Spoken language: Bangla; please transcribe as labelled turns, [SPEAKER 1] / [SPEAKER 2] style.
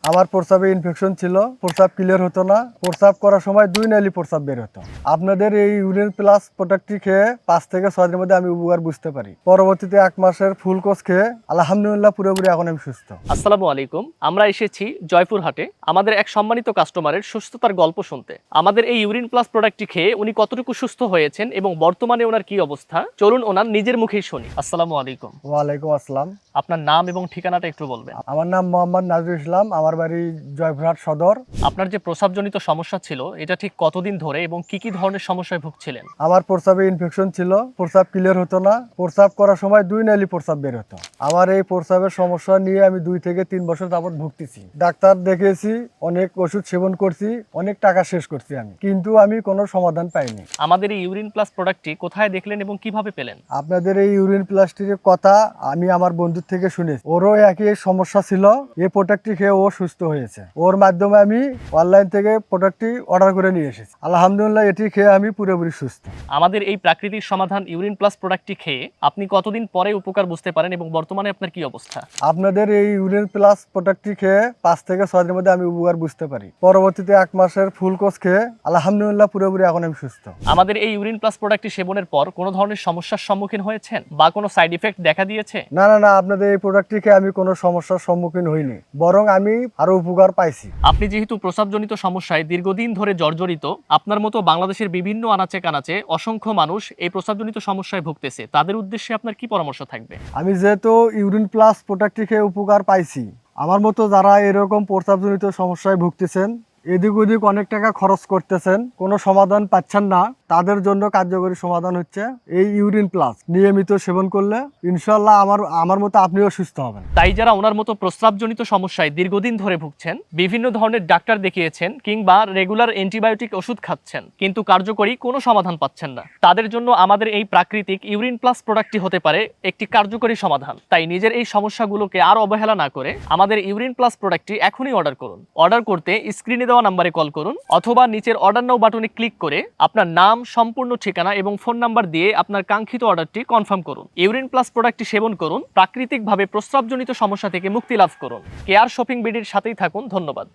[SPEAKER 1] আমার প্রস্রাবে ইনফেকশন ছিল, প্রস্রাব ক্লিয়ার হতো না, প্রস্রাব করার সময় 2 নালি প্রস্রাব বের হতো। আপনাদের এই ইউরিন প্লাস প্রোডাক্টটি খেয়ে 5 থেকে 6 দিনের মধ্যে আমি উপকার বুঝতে পারি। পরবর্তীতে 1 মাসের ফুল কোর্স খেয়ে আলহামদুলিল্লাহ পুরোপুরি এখন আমি সুস্থ।
[SPEAKER 2] আসসালামু আলাইকুম। আমরা এসেছি জয়পুরহাটে আমাদের এক সম্মানিত কাস্টমারের সুস্থতার গল্প শুনতে। আমাদের এই ইউরিন প্লাস প্রোডাক্টটি খেয়ে উনি কতটুকু সুস্থ হয়েছেন এবং বর্তমানে ওনার কি অবস্থা, চলুন ওনার নিজের মুখেই শুনি। আসসালামু আলাইকুম।
[SPEAKER 1] ওয়ালাইকুম আসসালাম।
[SPEAKER 2] আপনার নাম এবং ঠিকানাটা একটু বলবেন।
[SPEAKER 1] আমার নাম মোহাম্মদ নাজরুল ইসলাম, আমার বাড়ি জয়পুরহাট সদর।
[SPEAKER 2] আপনার যে প্রস্রাবজনিত সমস্যা ছিল এটা ঠিক কতদিন ধরে এবং কি কি ধরনের সমস্যায় ভুগছিলেন?
[SPEAKER 1] আমার প্রস্রাবে ইনফেকশন ছিল, প্রস্রাব ক্লিয়ার হতো না, প্রস্রাব করার সময় 2 নালি প্রস্রাব বের হতো। আমার এই প্রস্রাবের সমস্যা নিয়ে আমি 2 থেকে 3 বছর যাবত ভুগতেছি। ডাক্তার দেখিয়েছি, অনেক ওষুধ সেবন করছি, অনেক টাকা শেষ করছি আমি, কিন্তু আমি কোনো সমাধান পাইনি।
[SPEAKER 2] আমাদের এই ইউরিন প্লাস প্রোডাক্টটি কোথায় দেখলেন এবং কিভাবে পেলেন?
[SPEAKER 1] আপনাদের এই ইউরিন প্লাস্টিকের কথা আমি আমার বন্ধুর থেকে শুনেছি। ওরও একই সমস্যা ছিল, এই প্রোডাক্টটি খেয়ে ও সুস্থ হয়েছে। ওর মাধ্যমে আমি অনলাইন থেকে প্রোডাক্টটি অর্ডার করে নিয়ে এসেছি। আলহামদুলিল্লাহ এটি খেয়ে আমি পুরোপুরি সুস্থ।
[SPEAKER 2] আমাদের এই প্রাকৃতিক সমাধান ইউরিন প্লাস প্রোডাক্টটি খেয়ে আপনি কতদিন পরে উপকার বুঝতে পারেন এবং বর্তমানে আপনার কি অবস্থা?
[SPEAKER 1] আপনাদের এই ইউরিন প্লাস প্রোডাক্টটি খেয়ে 5 থেকে 6 দিনের মধ্যে আমি উপকার বুঝতে পারি। পরবর্তীতে 1 মাসের ফুল কোর্স খেয়ে আলহামদুলিল্লাহ পুরোপুরি এখন আমি সুস্থ।
[SPEAKER 2] আমাদের এই ইউরিন প্লাস প্রোডাক্টটি সেবনের পর কোনো ধরনের সমস্যার সম্মুখীন হয়েছেন বা কোনো সাইড ইফেক্ট দেখা দিয়েছে?
[SPEAKER 1] না না না, আপনাদের এই প্রোডাক্টটি খেয়ে আমি কোনো সমস্যার সম্মুখীন হইনি, বরং আমি আরো উপকার পাইছি।
[SPEAKER 2] আপনি যেহেতু প্রস্রাবজনিত সমস্যায় দীর্ঘদিন ধরে জর্জরিত, আপনার মতো বাংলাদেশের বিভিন্ন আনাচে কানাচে অসংখ্য মানুষ এই প্রস্রাবজনিত সমস্যায় ভুগতেছে, তাদের উদ্দেশ্যে আপনার কি পরামর্শ থাকবে?
[SPEAKER 1] আমি যেহেতু ইউরিন প্লাস প্রোডাক্টটি খেয়ে উপকার পাইছি, আমার মতো যারা এরকম প্রস্রাবজনিত সমস্যায় ভুগতেছেন, এদিক ওদিক অনেক টাকা খরচ করতেছেন, কোনো সমাধান পাচ্ছেন না, তাদের জন্য কার্যকরী সমাধান হচ্ছে এই ইউরিন প্লাস। নিয়মিত সেবন করলে ইনশাল্লাহ আমার মতো আপনিও সুস্থ হবেন।
[SPEAKER 2] তাই যারা ওনার মতো প্রস্রাবজনিত সমস্যায় দীর্ঘদিন ধরে ভুগছেন, বিভিন্ন ধরনের ডাক্তার দেখিয়েছেন কিংবা রেগুলার অ্যান্টিবায়োটিক ওষুধ খাচ্ছেন কিন্তু কার্যকরী কোনো সমাধান পাচ্ছেন না, তাদের জন্য আমাদের এই প্রাকৃতিক ইউরিন প্লাস প্রোডাক্টটি হতে পারে একটি কার্যকরী সমাধান। তাই নিজের এই সমস্যাগুলোকে আর অবহেলা না করে আমাদের ইউরিন প্লাস প্রোডাক্টটি এখনই অর্ডার করুন। অর্ডার করতে স্ক্রিনে দেওয়া নাম্বারে কল করুন অথবা নিচের অর্ডার নাও বাটনে ক্লিক করে আপনার নাম, সম্পূর্ণ ঠিকানা এবং ফোন নাম্বার দিয়ে আপনার কাঙ্ক্ষিত অর্ডারটি কনফার্ম করুন। ইউরিন প্লাস প্রোডাক্টটি সেবন করুন, প্রাকৃতিকভাবে প্রস্রাবজনিত সমস্যা থেকে মুক্তি লাভ করুন। কেয়ার শপিং বিডির সাথেই থাকুন। ধন্যবাদ।